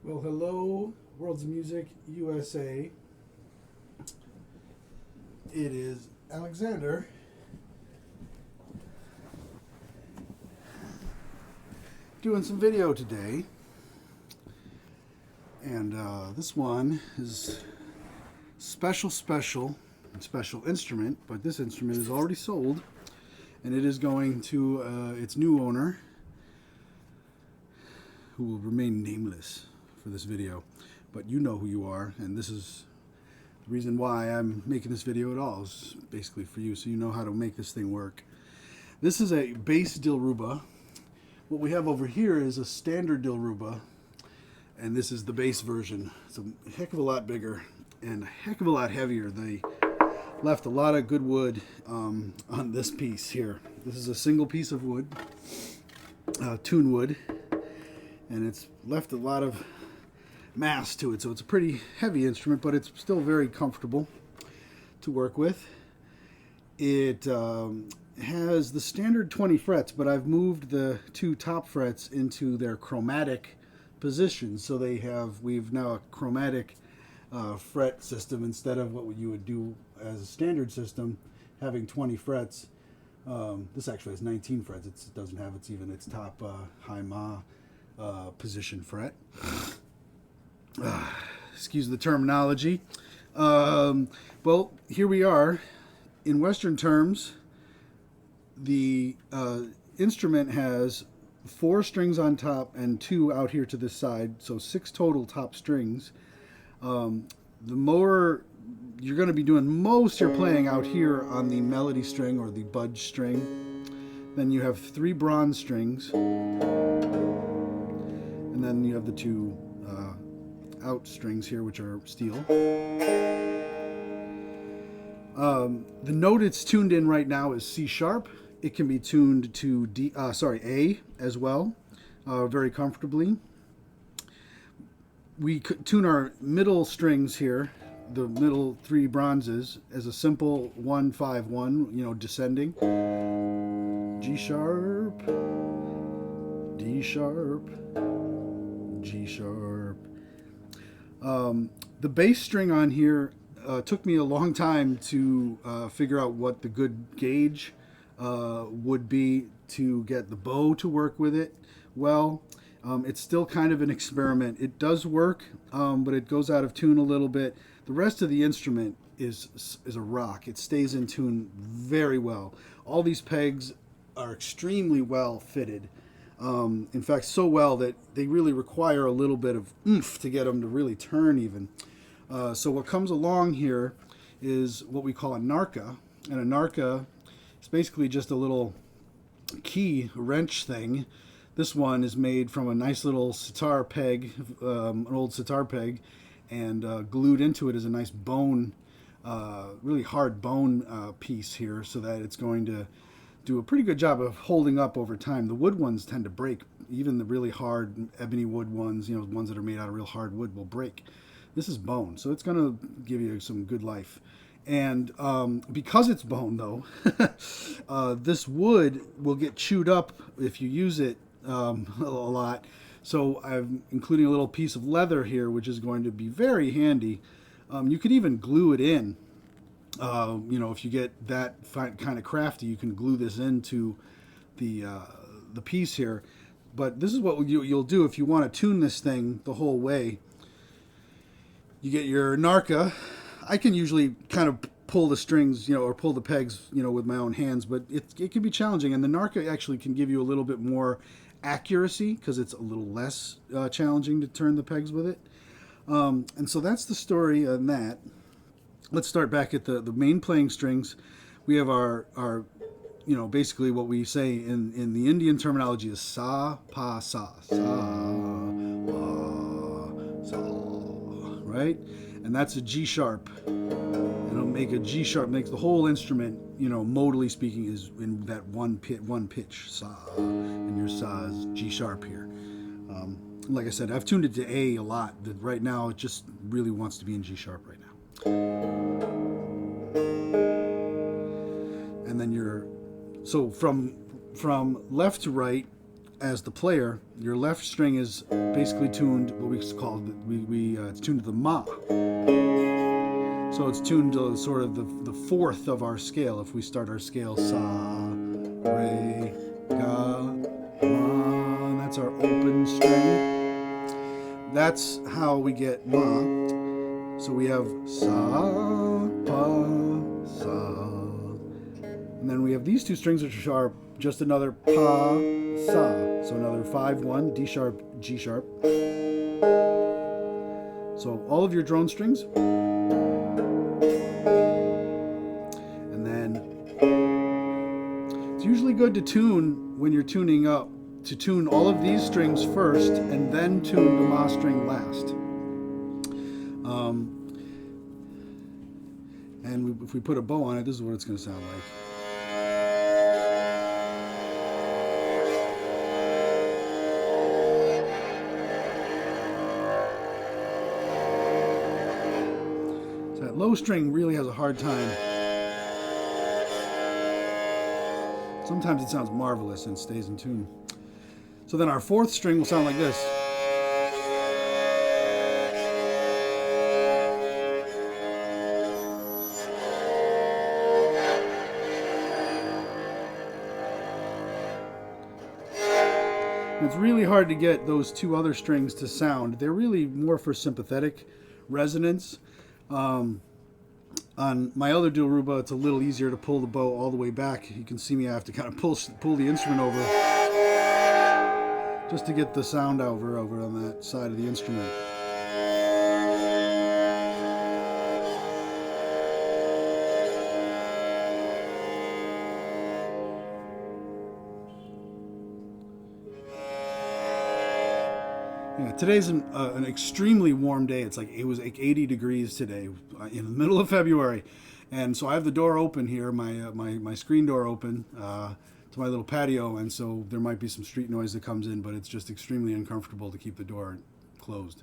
Well, hello, World's Music USA. It is Alexander. Doing some video today. And this one is special instrument, but this instrument is already sold. And it is going to its new owner, who will remain nameless for this video, but you know who you are, and this is the reason why I'm making this video at all, is basically for you, so you know how to make this thing work. This is a bass dilruba. What we have over here is a standard dilruba, and this is the bass version. It's a heck of a lot bigger and a heck of a lot heavier. They left a lot of good wood on this piece here. This is a single piece of wood, tune wood, and it's left a lot of mass to it, so it's a pretty heavy instrument, but it's still very comfortable to work with. It has the standard 20 frets, but I've moved the two top frets into their chromatic positions, so we've now a chromatic fret system instead of what you would do as a standard system, having 20 frets. This actually has 19 frets. It doesn't have its top high ma position fret. Excuse the terminology. Well, here we are. In Western terms, the instrument has 4 strings on top and 2 out here to this side, so 6 total top strings. The more you're going to be doing most of your playing out here on the melody string or the budge string. Then you have 3 bronze strings, and then you have the 2 out strings here, which are steel. The note it's tuned in right now is C sharp. It can be tuned to A as well, very comfortably. We could tune our middle strings here, the middle 3 bronzes, as a simple 1-5-1, descending. G sharp, D sharp, G sharp. The bass string on here took me a long time to figure out what the good gauge would be to get the bow to work with it well. It's still kind of an experiment. It does work, but it goes out of tune a little bit. The rest of the instrument is a rock. It stays in tune very well. All these pegs are extremely well fitted. In fact, so well that they really require a little bit of oomph to get them to really turn even. So what comes along here is what we call a narca. And a narca is basically just a little key wrench thing. This one is made from a nice little sitar peg, an old sitar peg, and glued into it is a nice bone, really hard bone piece here, so that it's going to do a pretty good job of holding up over time. The wood ones tend to break. Even the really hard ebony wood ones, ones that are made out of real hard wood, will break. This is bone, so it's going to give you some good life. And because it's bone, though, this wood will get chewed up if you use it a lot. So I'm including a little piece of leather here, which is going to be very handy. You could even glue it in. If you get that kind of crafty, you can glue this into the piece here. But this is what you'll do if you want to tune this thing the whole way. You get your narca. I can usually kind of pull the strings, or pull the pegs, with my own hands, but it can be challenging. And the narca actually can give you a little bit more accuracy because it's a little less challenging to turn the pegs with it. And so that's the story on that. Let's start back at the main playing strings. We have our basically what we say in the Indian terminology is sa, pa, sa. Sa, pa, sa, right? And that's a G sharp. And it'll make a G sharp, makes the whole instrument, modally speaking, is in that one pitch, sa. And your sa is G sharp here. Like I said, I've tuned it to A a lot. Right now, it just really wants to be in G sharp right now. And then so from left to right, as the player, your left string is basically tuned, what we call it's tuned to the ma. So it's tuned to sort of the fourth of our scale. If we start our scale sa, re, ga, ma, and that's our open string. That's how we get ma. So we have sa, pa, sa. And then we have these two strings which are just another pa, sa. So another 5-1, D sharp, G sharp. So all of your drone strings. And then it's usually good to tune when you're tuning up, to tune all of these strings first and then tune the ma string last. And if we put a bow on it, this is what it's going to sound like. So that low string really has a hard time. Sometimes it sounds marvelous and stays in tune. So then our fourth string will sound like this. It's really hard to get those two other strings to sound. They're really more for sympathetic resonance. On my other dilruba, it's a little easier to pull the bow all the way back. You can see me, I have to kind of pull the instrument over just to get the sound over on that side of the instrument. Yeah, today's an extremely warm day. It was like 80 degrees today in the middle of February, and so I have the door open here, my screen door open to my little patio, and so there might be some street noise that comes in, but it's just extremely uncomfortable to keep the door closed.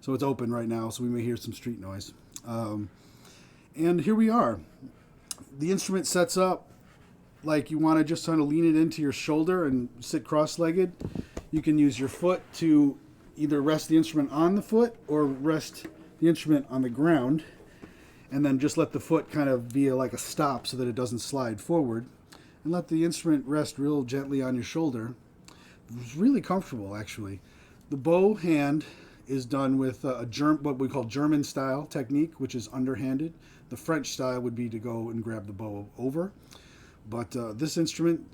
So it's open right now, so we may hear some street noise. And here we are. The instrument sets up like you want to just kind of lean it into your shoulder and sit cross-legged. You can use your foot to either rest the instrument on the foot or rest the instrument on the ground, and then just let the foot kind of be like a stop so that it doesn't slide forward, and let the instrument rest real gently on your shoulder. It's really comfortable, actually. The bow hand is done with what we call German style technique, which is underhanded. The French style would be to go and grab the bow over. But this instrument,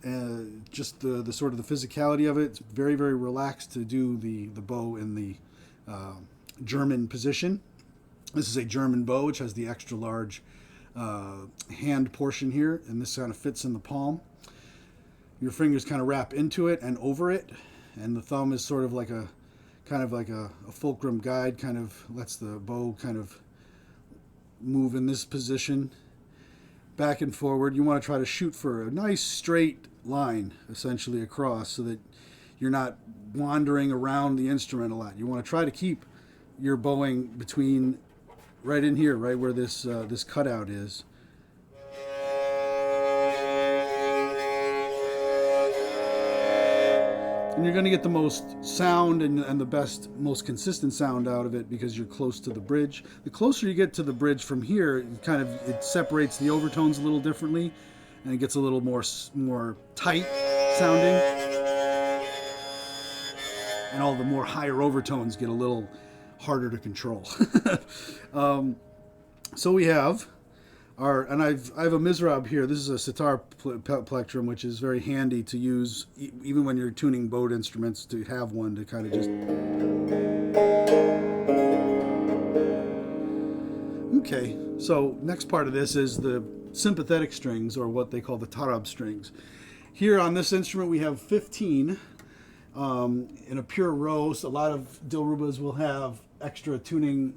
just the sort of the physicality of it, it's very, very relaxed to do the bow in the German position. This is a German bow, which has the extra large hand portion here, and this kind of fits in the palm. Your fingers kind of wrap into it and over it, and the thumb is sort of like a fulcrum guide, kind of lets the bow kind of move in this position. Back and forward. You want to try to shoot for a nice straight line essentially across so that you're not wandering around the instrument a lot. You want to try to keep your bowing between right in here, right where this cutout is. And you're going to get the most sound and the best, most consistent sound out of it because you're close to the bridge. The closer you get to the bridge from here, it separates the overtones a little differently, and it gets a little more tight sounding. And all the more higher overtones get a little harder to control. So we have I have a Mizrab here. This is a sitar plectrum, which is very handy to use even when you're tuning bowed instruments, to have one to kind of just... Okay, so next part of this is the sympathetic strings, or what they call the tarab strings. Here on this instrument we have 15 in a pure row. So a lot of dilrubas will have extra tuning,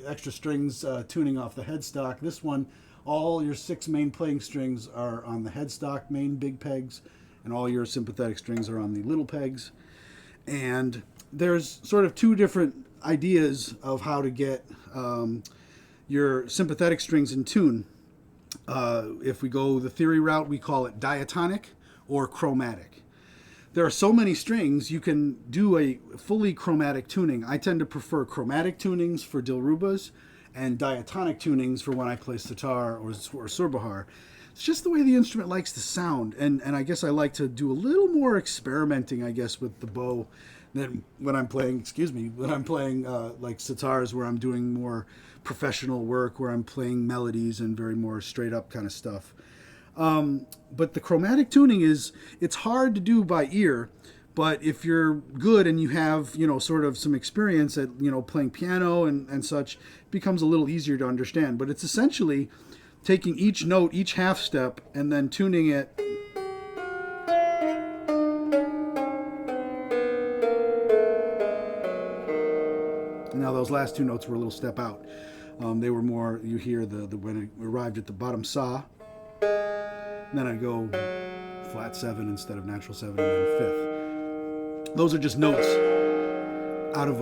extra strings tuning off the headstock. This one, all your 6 main playing strings are on the headstock main big pegs, and all your sympathetic strings are on the little pegs. And there's sort of 2 different ideas of how to get your sympathetic strings in tune. If we go the theory route, we call it diatonic or chromatic. there are so many strings, you can do a fully chromatic tuning. I tend to prefer chromatic tunings for dilrubas and diatonic tunings for when I play sitar or surbahar. It's just the way the instrument likes to sound, and I guess I like to do a little more experimenting, I guess, with the bow than when I'm playing, like sitars, where I'm doing more professional work, where I'm playing melodies and very more straight up kind of stuff. But the chromatic tuning it's hard to do by ear, but if you're good and you have, sort of some experience at, playing piano and such, it becomes a little easier to understand. But it's essentially taking each note, each half step, and then tuning it. Now those last two notes were a little step out. They were more, you hear the when it arrived at the bottom sa, and then I go flat 7 instead of natural 7, and then fifth. Those are just notes out of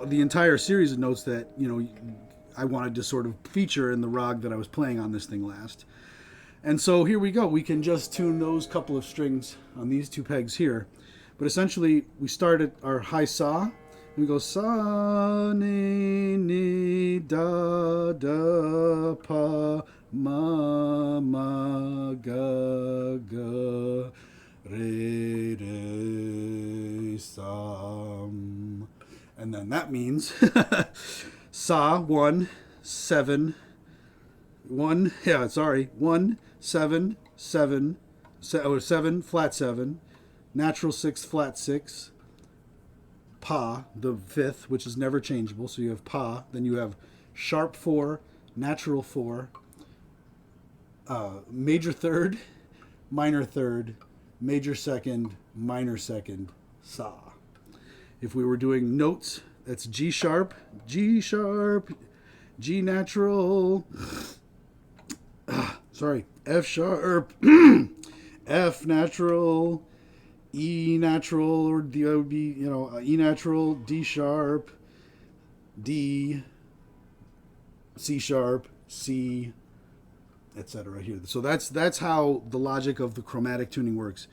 the entire series of notes that I wanted to sort of feature in the rag that I was playing on this thing last. And so here we go. We can just tune those couple of strings on these two pegs here. But essentially, we start at our high sa, and we go sa, ni, da, da, pa, ma, ga, re, sam. And then that means sa, 1, 7, 1, 7, 7, 7, flat 7, natural 6, flat 6, pa, the fifth, which is never changeable. So you have pa, then you have sharp 4, natural 4, major third, major second, minor second, sa. If we were doing notes, that's G sharp, G natural, F sharp, F natural, E natural, or that would be, E natural, D sharp, D, C sharp, C, etc. here. So that's how the logic of the chromatic tuning works.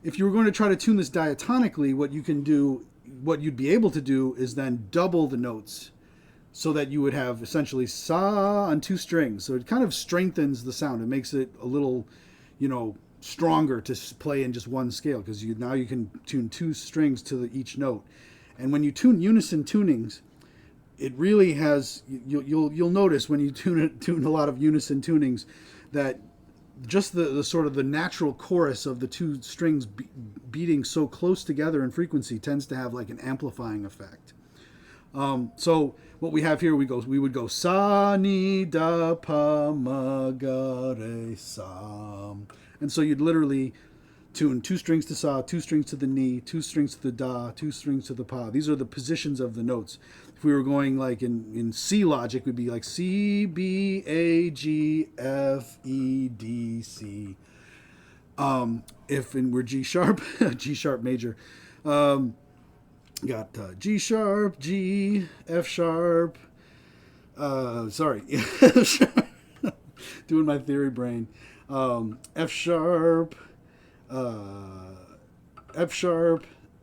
If you were going to try to tune this diatonically, what you'd be able to do is then double the notes, so that you would have essentially sa on 2 strings. So it kind of strengthens the sound. It makes it a little, stronger to play in just one scale, because now you can tune 2 strings to each note. And when you tune unison tunings, it really has, you'll notice when you tune a lot of unison tunings that just the sort of the natural chorus of the 2 strings beating so close together in frequency tends to have like an amplifying effect. So what we have here, we would go sa, ni, da, pa, ma, ga, re, sam. And so you'd literally tune 2 strings to sa, 2 strings to the ni, 2 strings to the da, 2 strings to the pa. These are the positions of the notes. If we were going like in C logic, we'd be like C, B, A, G, F, E, D, C. We're G sharp, G sharp major, got G sharp, G, F sharp, doing my theory brain, F sharp,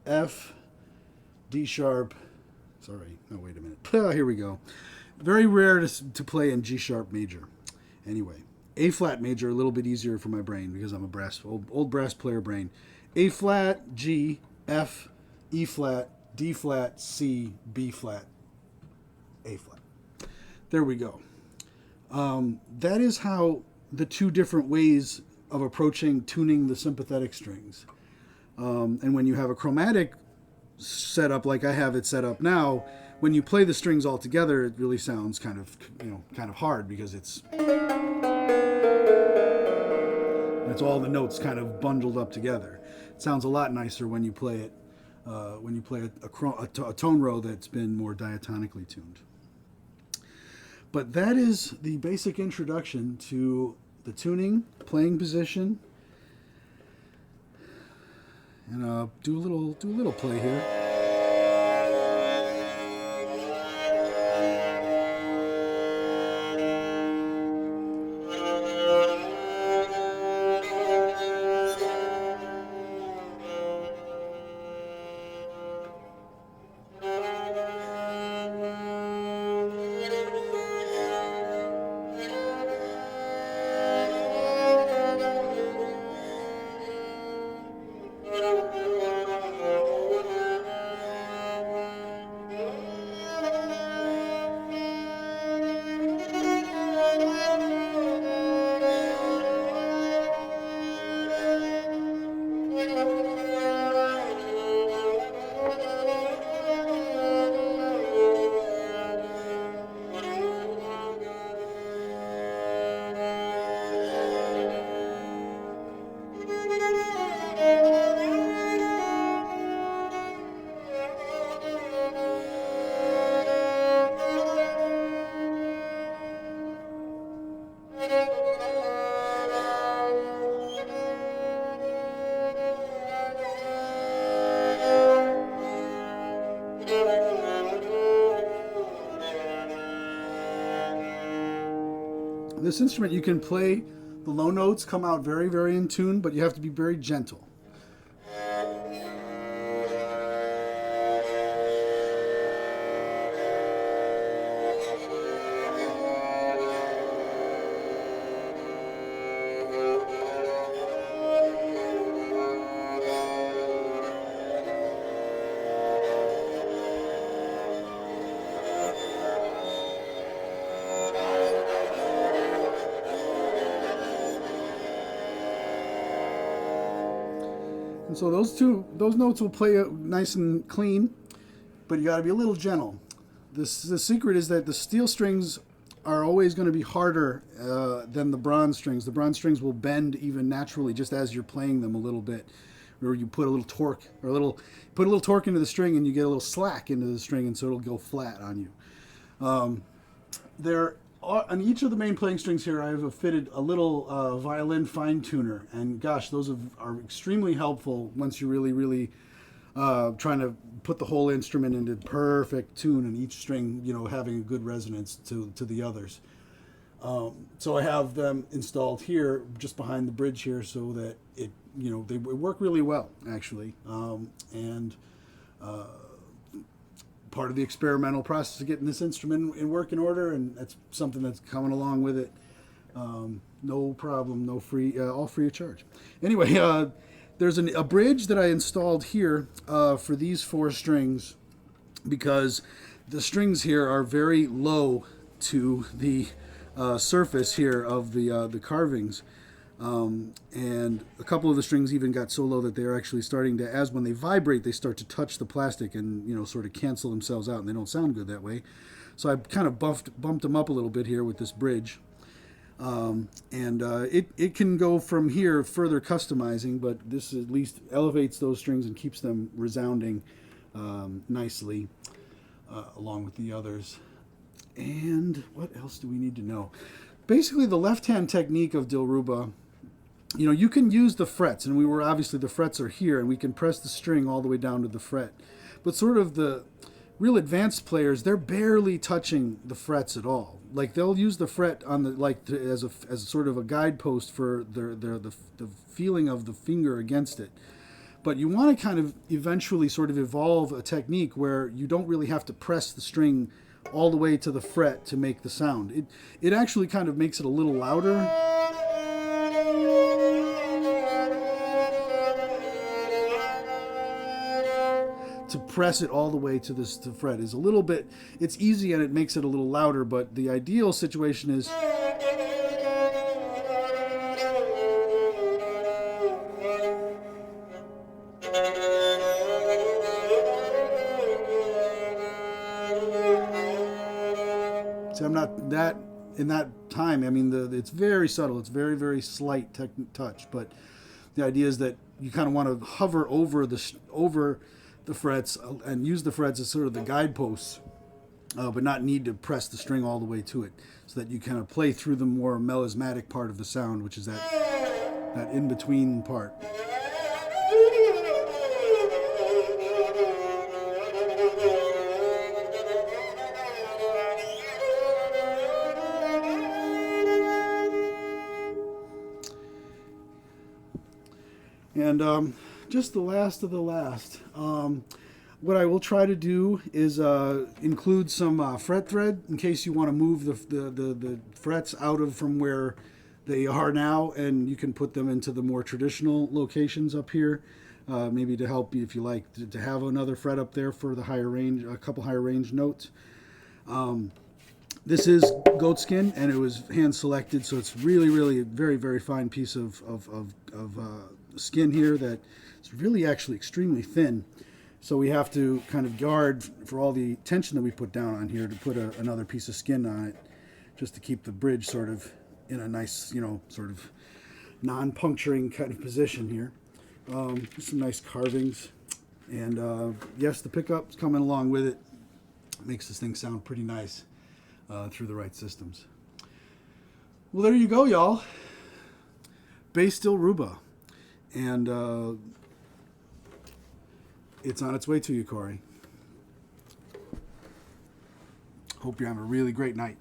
F, D sharp, wait a minute, here we go. Very rare to play in G sharp major. Anyway, A flat major, a little bit easier for my brain because I'm a old brass player brain. A flat, G, F, E flat, D flat, C, B flat, A flat. There we go. That is how the 2 different ways of approaching tuning the sympathetic strings. And when you have a chromatic setup like I have it set up now, when you play the strings all together, it really sounds kind of hard, because it's all the notes kind of bundled up together. It sounds a lot nicer when you play it. When you play a tone row that's been more diatonically tuned. But that is the basic introduction to the tuning, playing position, and do a little play here. This instrument, you can play the low notes, come out very, very in tune, but you have to be very gentle. And so those notes will play nice and clean, but you got to be a little gentle. The secret is that the steel strings are always going to be harder than the bronze strings. The bronze strings will bend even naturally just as you're playing them a little bit, or you put a little torque or put a little torque into the string and you get a little slack into the string, and so it'll go flat on you. On each of the main playing strings here, I have fitted a little violin fine tuner, and gosh, those are extremely helpful once you're really trying to put the whole instrument into perfect tune, and each string, having a good resonance to the others. So I have them installed here, just behind the bridge here, so that they work really well, actually, and part of the experimental process of getting this instrument in working order, and that's something that's coming along with it. No problem, all free of charge. Anyway, there's a bridge that I installed here for these 4 strings, because the strings here are very low to the surface here of the carvings. And a couple of the strings even got so low that they're actually starting to, as when they vibrate, they start to touch the plastic and, sort of cancel themselves out, and they don't sound good that way. So I kind of bumped them up a little bit here with this bridge. It can go from here further customizing, but this at least elevates those strings and keeps them resounding nicely along with the others. And what else do we need to know? Basically, the left-hand technique of dilruba, you can use the frets, and the frets are here, and we can press the string all the way down to the fret. But sort of the real advanced players, they're barely touching the frets at all. Like, they'll use the fret on as sort of a guidepost for the feeling of the finger against it. But you want to kind of eventually sort of evolve a technique where you don't really have to press the string all the way to the fret to make the sound. It actually kind of makes it a little louder. To press it all the way to the fret is a little bit, it's easy and it makes it a little louder, but the ideal situation is see, I'm not that in that time. I mean, it's very subtle. It's very, very slight touch, but the idea is that you kind of want to hover over the frets and use the frets as sort of the guideposts, but not need to press the string all the way to it, so that you kind of play through the more melismatic part of the sound, which is that in-between part. And just the last of the last. What I will try to do is include some fret thread in case you want to move the frets out of from where they are now, and you can put them into the more traditional locations up here. Maybe to help you, if you like, to have another fret up there for the higher range, a couple higher range notes. This is goatskin, and it was hand selected, so it's really a very, very fine piece of skin here that is really actually extremely thin. So we have to kind of guard for all the tension that we put down on here to put another piece of skin on it, just to keep the bridge sort of in a nice, sort of non-puncturing kind of position here. Some nice carvings, and yes, the pickup's coming along with it. Makes this thing sound pretty nice through the right systems. Well, there you go, y'all. Bass dilruba. And it's on its way to you, Corey. Hope you're having a really great night.